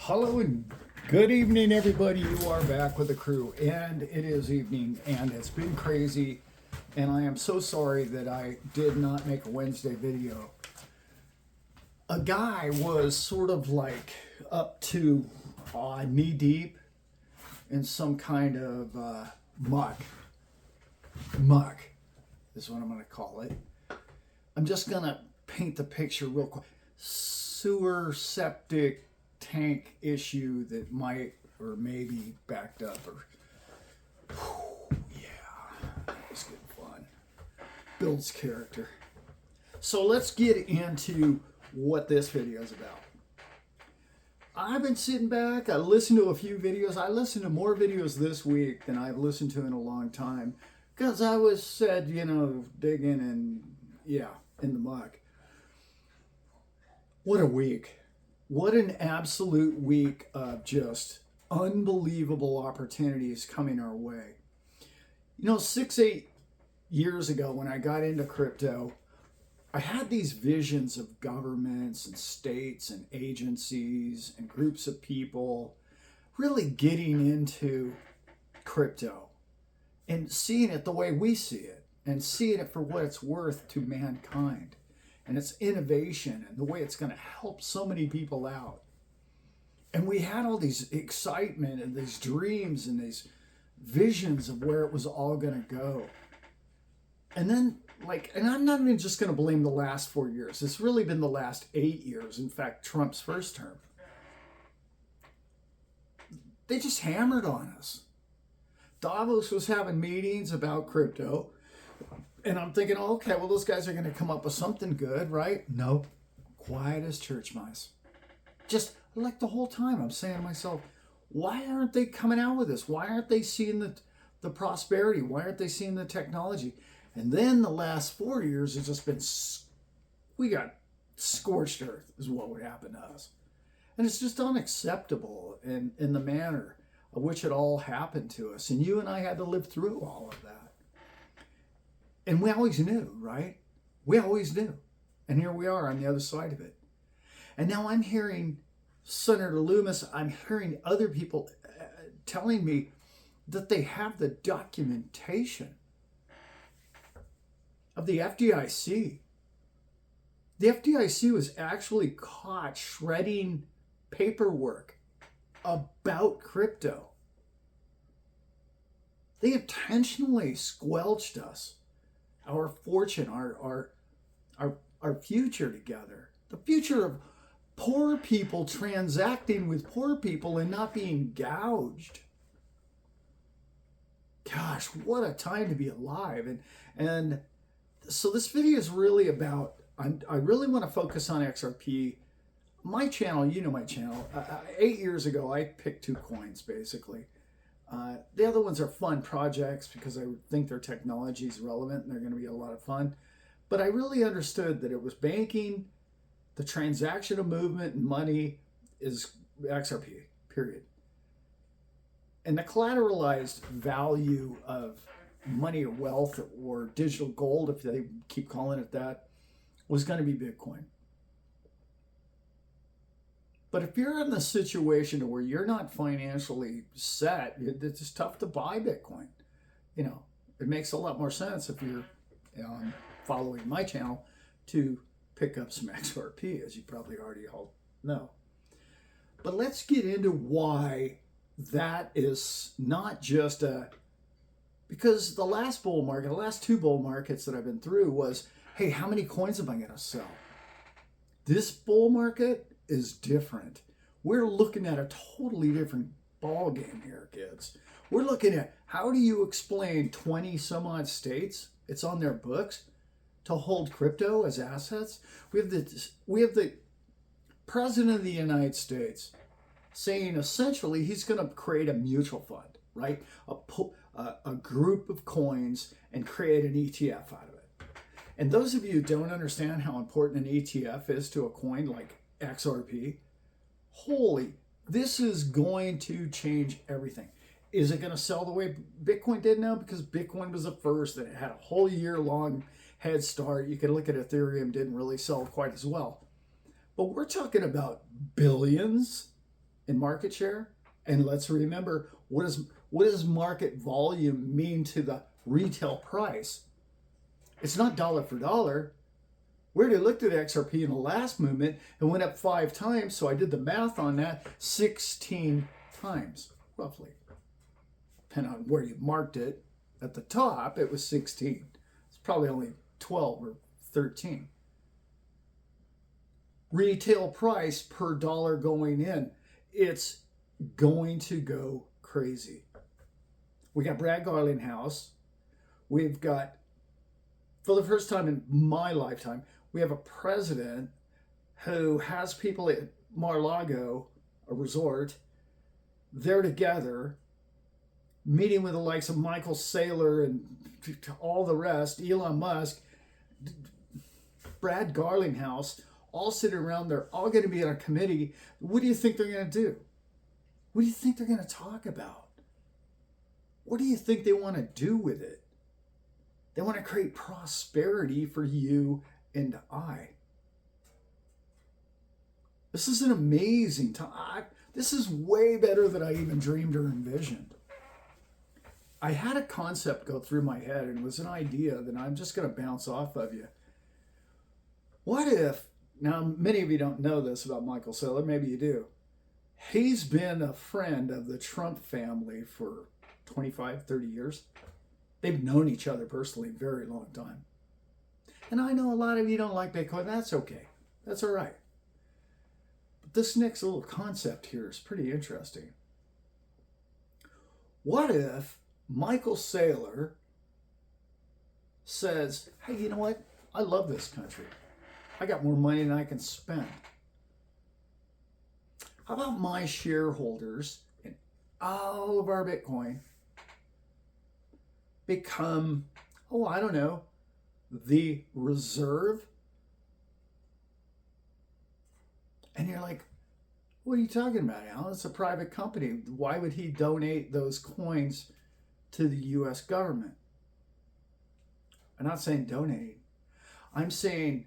Hello and good evening, everybody. You are back with the crew, and it is evening, and it's been crazy. And I am so sorry that I did not make a Wednesday video. A guy was sort of like up to knee deep in some kind of muck. Muck is what I'm going to call it. I'm just going to paint the picture real quick. Sewer septic tank issue that might or maybe backed up or yeah, it's good fun. Builds character. So let's get into what this video is about. I've been sitting back, I listened to a few videos. I listened to more videos this week than I've listened to in a long time because I was said, digging and in the muck. What a week. What an absolute week of just unbelievable opportunities coming our way. 6-8 years ago when I got into crypto, I had these visions of governments and states and agencies and groups of people really getting into crypto and seeing it the way we see it and seeing it for what it's worth to mankind. And its innovation and the way it's going to help so many people out. And we had all these excitement and these dreams and these visions of where it was all going to go. And then, and I'm not even just going to blame the last 4 years. It's really been the last 8 years. In fact, Trump's first term. They just hammered on us. Davos was having meetings about crypto. And I'm thinking, okay, well, those guys are going to come up with something good, right? Nope. Quiet as church mice. Just like the whole time I'm saying to myself, why aren't they coming out with this? Why aren't they seeing the prosperity? Why aren't they seeing the technology? And then the last 4 years has just been, we got scorched earth is what would happen to us. And it's just unacceptable in the manner of which it all happened to us. And you and I had to live through all of that. And we always knew, right? We always knew. And here we are on the other side of it. And now I'm hearing Senator Loomis, I'm hearing other people telling me that they have the documentation of the FDIC. The FDIC was actually caught shredding paperwork about crypto. They intentionally squelched us. Our fortune, our future together, the future of poor people transacting with poor people and not being gouged. Gosh, what a time to be alive. And so this video is really about, I really want to focus on XRP. My channel, you know my channel, 8 years ago, I picked 2 coins basically. The other ones are fun projects because I think their technology is relevant and they're going to be a lot of fun. But I really understood that it was banking, the transactional movement and money is XRP, period. And the collateralized value of money or wealth or digital gold, if they keep calling it that, was going to be Bitcoin. But if you're in the situation where you're not financially set, it's tough to buy Bitcoin. It makes a lot more sense if you're following my channel to pick up some XRP, as you probably already all know. But let's get into why that is not just because the last bull market, the last 2 bull markets that I've been through was, hey, how many coins am I going to sell? This bull market is different. We're looking at a totally different ball game here, kids. We're looking at how do you explain 20 some odd states, it's on their books, to hold crypto as assets. We have the President of the United States saying essentially he's going to create a mutual fund, right? A group of coins and create an ETF out of it. And those of you who don't understand how important an ETF is to a coin like XRP, this is going to change everything. Is it going to sell the way Bitcoin did now? Because Bitcoin was the first and it had a whole year-long head start. You can look at Ethereum, didn't really sell quite as well. But we're talking about billions in market share. And let's remember, what does market volume mean to the retail price? It's not dollar for dollar. We already looked at XRP in the last movement and went up 5 times. So I did the math on that, 16 times, roughly. Depending on where you marked it. At the top, it was 16. It's probably only 12 or 13. Retail price per dollar going in. It's going to go crazy. We got Brad Garlinghouse. We've got, for the first time in my lifetime, we have a president who has people at Mar-a-Lago, a resort, they're together, meeting with the likes of Michael Saylor and all the rest, Elon Musk, Brad Garlinghouse, all sitting around there, all going to be on a committee. What do you think they're going to do? What do you think they're going to talk about? What do you think they want to do with it? They want to create prosperity for you and I. This is an amazing time. This is way better than I even dreamed or envisioned. I had a concept go through my head, and it was an idea that I'm just going to bounce off of you. What if, now many of you don't know this about Michael Saylor, maybe you do. He's been a friend of the Trump family for 25, 30 years. They've known each other personally a very long time. And I know a lot of you don't like Bitcoin. That's okay. That's all right. But this next little concept here is pretty interesting. What if Michael Saylor says, hey, you know what? I love this country. I got more money than I can spend. How about my shareholders in all of our Bitcoin become, I don't know, the reserve? And you're like, what are you talking about, Allan? It's a private company. Why would he donate those coins to the U.S. government? I'm not saying donate. I'm saying,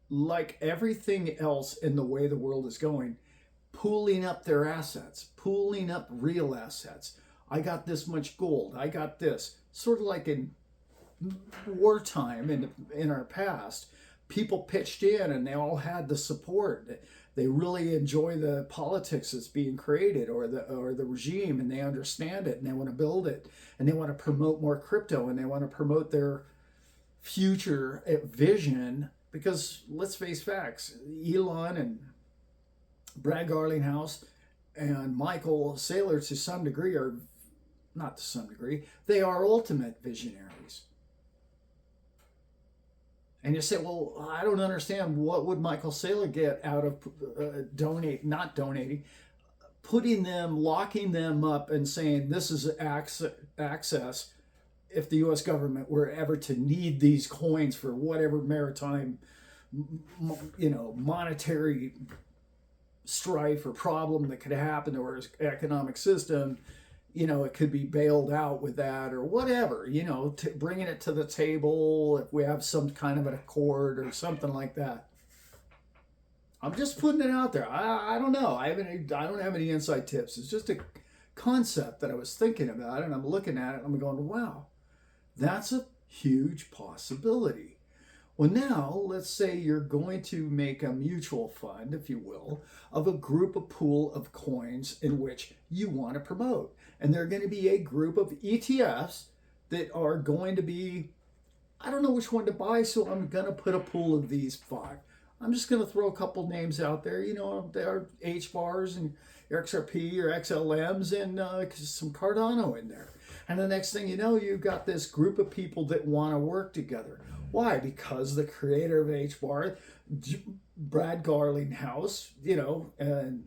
like everything else in the way the world is going, pooling up their assets, pooling up real assets. I got this much gold. I got this. Sort of like in wartime in our past, people pitched in and they all had the support. They really enjoy the politics that's being created or the regime, and they understand it and they want to build it and they want to promote more crypto and they want to promote their future vision. Because let's face facts, Elon and Brad Garlinghouse and Michael Saylor to some degree are, not to some degree, they are ultimate visionaries. And you say, well, I don't understand, what would Michael Saylor get out of not donating, putting them, locking them up and saying this is access if the U.S. government were ever to need these coins for whatever maritime, monetary strife or problem that could happen, or economic system, it could be bailed out with that or whatever, bringing it to the table if we have some kind of an accord or something like that. I'm just putting it out there. I don't know. I don't have any inside tips. It's just a concept that I was thinking about, and I'm looking at it and I'm going, wow, that's a huge possibility. Well, now let's say you're going to make a mutual fund, if you will, of a pool of coins in which you want to promote. And they're going to be a group of ETFs that are going to be, I don't know which one to buy, so I'm going to put a pool of these 5. I'm just going to throw a couple names out there. There are HBARs and XRP or XLMs and some Cardano in there. And the next thing you know, you've got this group of people that want to work together. Why? Because the creator of HBAR, Brad Garlinghouse, and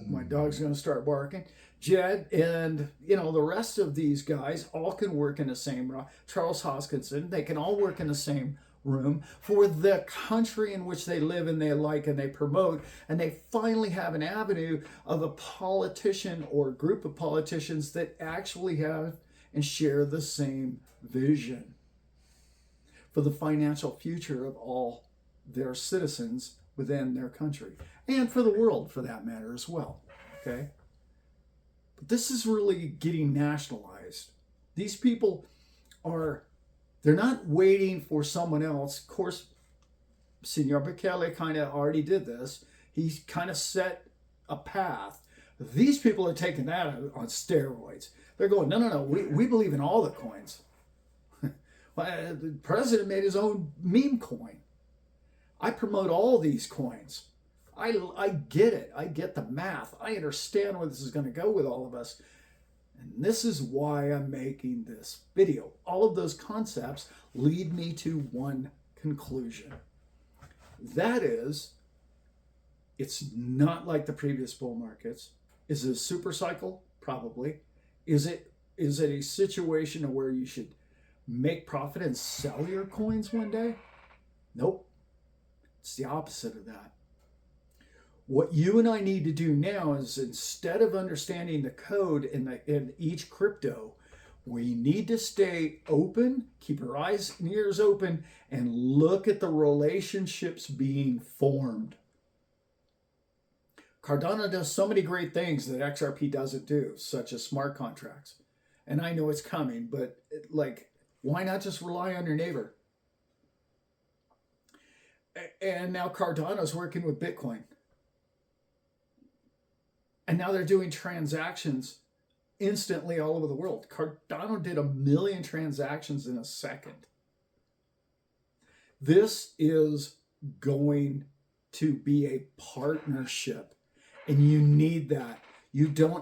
my dog's going to start barking. Jed and the rest of these guys all can work in the same room. Charles Hoskinson, they can all work in the same room for the country in which they live and they like and they promote, and they finally have an avenue of a politician or group of politicians that actually have and share the same vision for the financial future of all their citizens within their country and for the world for that matter as well. Okay? But this is really getting nationalized. These people they're not waiting for someone else. Of course, Senor Bukele kind of already did this. He kind of set a path. These people are taking that on steroids. They're going, no, we believe in all the coins. The president made his own meme coin. I promote all these coins. I get it. I get the math. I understand where this is going to go with all of us. And this is why I'm making this video. All of those concepts lead me to one conclusion. That is, it's not like the previous bull markets. Is it a super cycle? Probably. Is it a situation where you should make profit and sell your coins one day? Nope. It's the opposite of that. What you and I need to do now is, instead of understanding the code in each crypto, we need to stay open, keep our eyes and ears open, and look at the relationships being formed. Cardano does so many great things that XRP doesn't do, such as smart contracts. And I know it's coming, but why not just rely on your neighbor? And now Cardano's working with Bitcoin. And now they're doing transactions instantly all over the world. Cardano did 1 million transactions in a second. This is going to be a partnership, and you need that.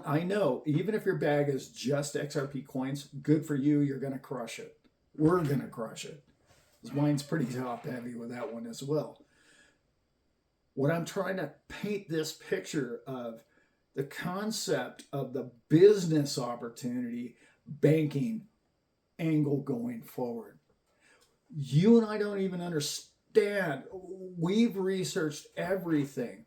I know, even if your bag is just XRP coins, good for you, you're going to crush it. We're going to crush it. Mine's pretty top heavy with that one as well. What I'm trying to paint this picture of the concept of the business opportunity banking angle going forward. You and I don't even understand. We've researched everything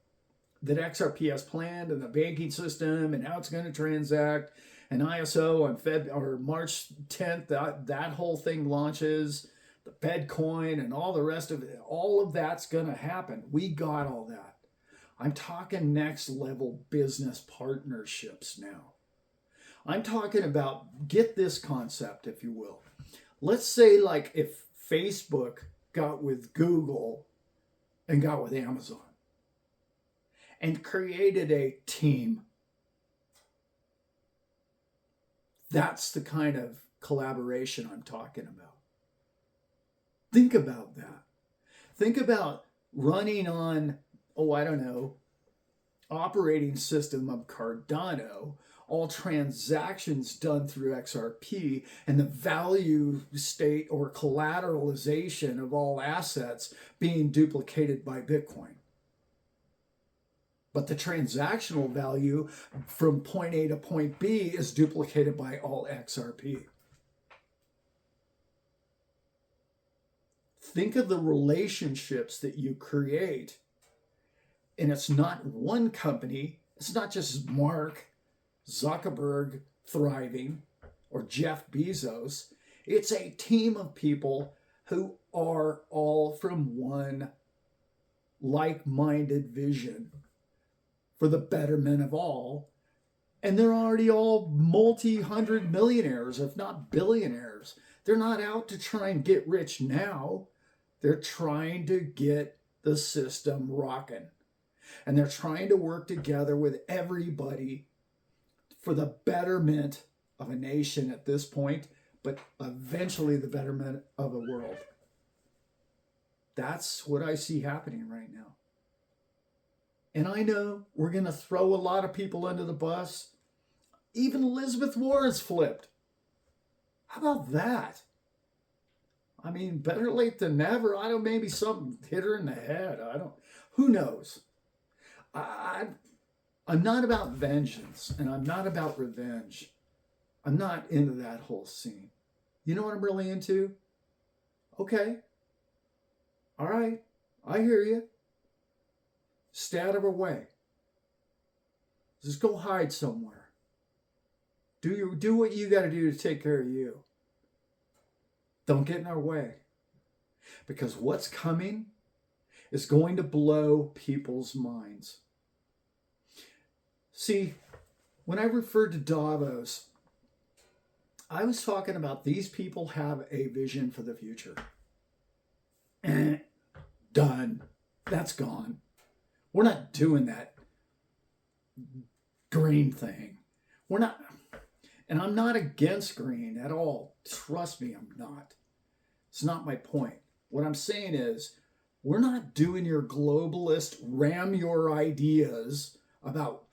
that XRP has planned and the banking system and how it's going to transact. And ISO on March 10th, that whole thing launches. The Fed coin and all the rest of it. All of that's going to happen. We got all that. I'm talking next level business partnerships now. I'm talking about, get this concept, if you will. Let's say if Facebook got with Google and got with Amazon and created a team. That's the kind of collaboration I'm talking about. Think about that. Think about running on, operating system of Cardano, all transactions done through XRP, and the value state or collateralization of all assets being duplicated by Bitcoin. But the transactional value from point A to point B is duplicated by all XRP. Think of the relationships that you create. And it's not one company. It's not just Mark Zuckerberg thriving or Jeff Bezos. It's a team of people who are all from one like-minded vision for the betterment of all. And they're already all multi-hundred millionaires, if not billionaires. They're not out to try and get rich now. They're trying to get the system rocking. And they're trying to work together with everybody for the betterment of a nation at this point, but eventually the betterment of the world. That's what I see happening right now. And I know we're going to throw a lot of people under the bus. Even Elizabeth Warren's flipped. How about that? I mean, better late than never. Maybe something hit her in the head. Who knows? I'm not about vengeance, and I'm not about revenge. I'm not into that whole scene. You know what I'm really into? Okay. All right. I hear you. Stay out of her way. Just go hide somewhere. Do what you got to do to take care of you. Don't get in our way. Because what's coming is going to blow people's minds. See, when I referred to Davos, I was talking about these people have a vision for the future. Done. That's gone. We're not doing that green thing. We're not, and I'm not against green at all. Trust me, I'm not. It's not my point. What I'm saying is, we're not doing your globalist, ram your ideas about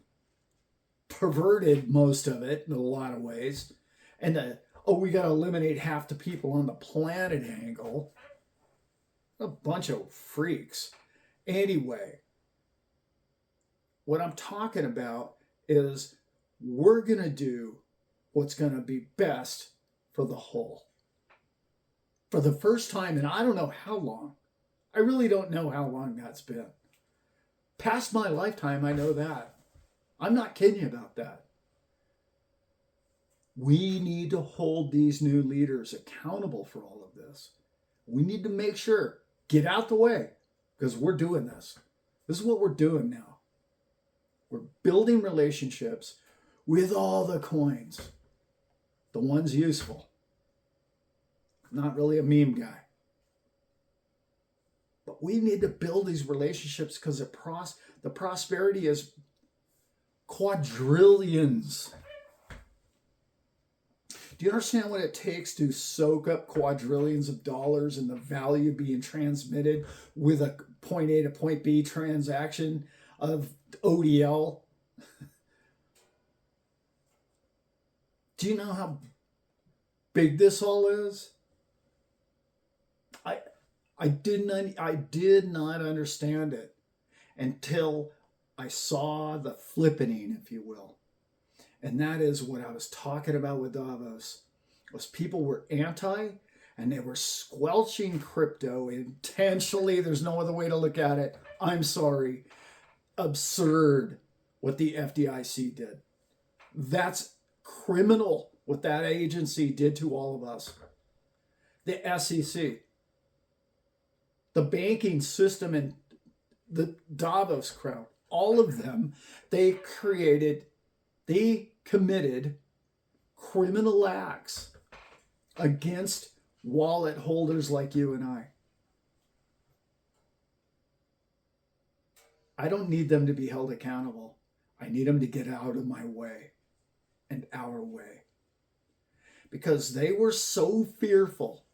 perverted, most of it in a lot of ways, and we got to eliminate half the people on the planet angle. A bunch of freaks. Anyway, what I'm talking about is we're going to do what's going to be best for the whole. For the first time, and I don't know how long. I really don't know how long that's been. Past my lifetime, I know that. I'm not kidding you about that. We need to hold these new leaders accountable for all of this. We need to make sure, get out the way, because we're doing this. This is what we're doing now. We're building relationships with all the coins. The ones useful. Not really a meme guy. But we need to build these relationships because the prosperity is quadrillions. Do you understand what it takes to soak up quadrillions of dollars and the value being transmitted with a point A to point B transaction of ODL? Do you know how big this all is? I did not understand it until I saw the flippening, if you will. And that is what I was talking about with Davos, was people were anti and they were squelching crypto intentionally. There's no other way to look at it. I'm sorry. Absurd what the FDIC did. That's criminal what that agency did to all of us. The SEC, the banking system, and the Davos crowd, all of them, they committed criminal acts against wallet holders like you and I. I don't need them to be held accountable. I need them to get out of my way and our way. Because they were so fearful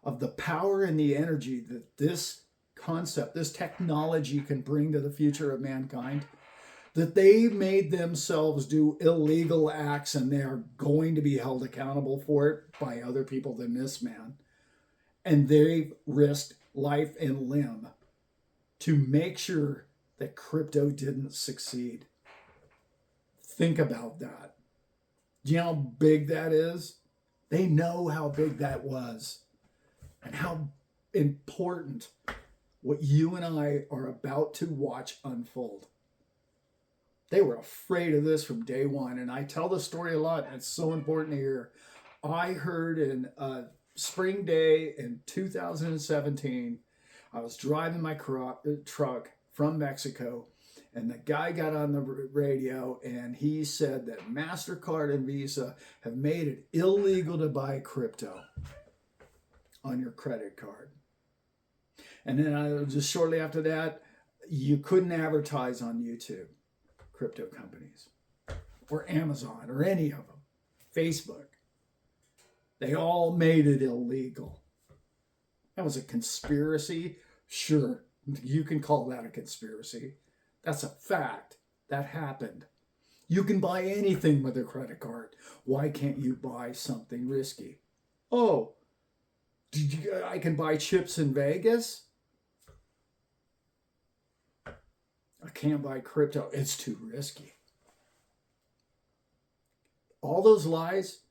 of the power and the energy that this concept, this technology can bring to the future of mankind, that they made themselves do illegal acts, and they are going to be held accountable for it by other people than this man. And they risked life and limb to make sure that crypto didn't succeed. Think about that. Do you know how big that is? They know how big that was and how important what you and I are about to watch unfold. They were afraid of this from day one. And I tell the story a lot, and it's so important to hear. I heard in a spring day in 2017, I was driving my truck from Mexico, and the guy got on the radio and he said that MasterCard and Visa have made it illegal to buy crypto on your credit card. And then just shortly after that, you couldn't advertise on YouTube, crypto companies, or Amazon, or any of them, Facebook. They all made it illegal. That was a conspiracy? Sure, you can call that a conspiracy. That's a fact. That happened. You can buy anything with a credit card. Why can't you buy something risky? Oh, I can buy chips in Vegas? I can't buy crypto. It's too risky. All those lies,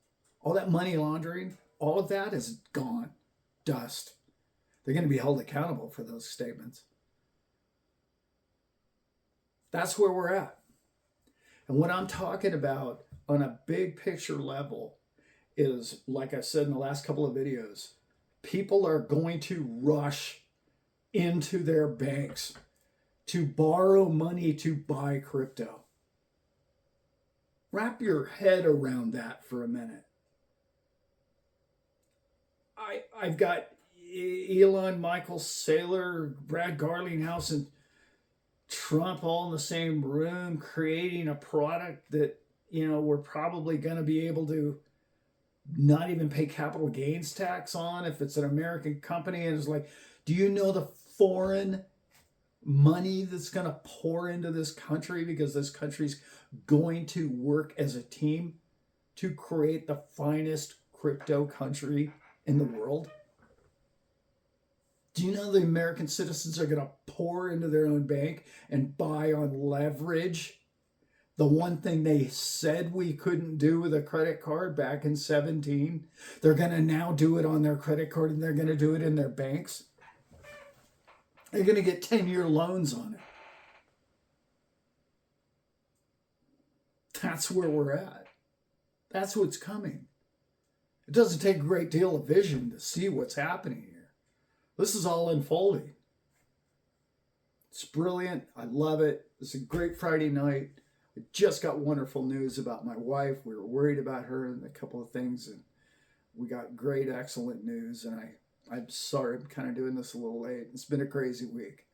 all that money laundering, all of that is gone. Dust. They're going to be held accountable for those statements. That's where we're at. And what I'm talking about on a big picture level is, like I said in the last couple of videos, people are going to rush into their banks to borrow money to buy crypto. Wrap your head around that for a minute. I've got Elon, Michael Saylor, Brad Garlinghouse, and Trump all in the same room creating a product that, we're probably going to be able to not even pay capital gains tax on if it's an American company. And it's like, do you know the foreign money that's going to pour into this country because this country's going to work as a team to create the finest crypto country in the world? Do you know the American citizens are going to pour into their own bank and buy on leverage? The one thing they said we couldn't do with a credit card back in 2017, they're going to now do it on their credit card, and they're going to do it in their banks. They're going to get 10-year loans on it. That's where we're at. That's what's coming. It doesn't take a great deal of vision to see what's happening here. This is all unfolding. It's brilliant. I love it. It's a great Friday night. I just got wonderful news about my wife. We were worried about her and a couple of things, and we got great, excellent news. And I'm sorry I'm kind of doing this a little late. It's been a crazy week.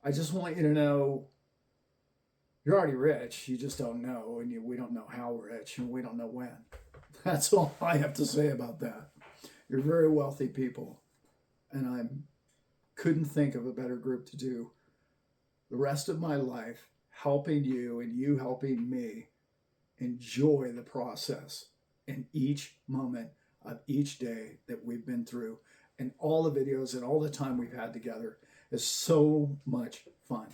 I just want you to know you're already rich. You just don't know, and we don't know how rich, and we don't know when. That's all I have to say about that. You're very wealthy people, and I couldn't think of a better group to do the rest of my life helping you and you helping me enjoy the process in each moment of each day that we've been through, and all the videos and all the time we've had together is so much fun.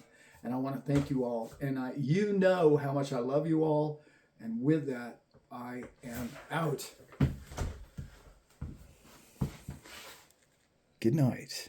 And I want to thank you all. And you know how much I love you all. And with that, I am out. Good night.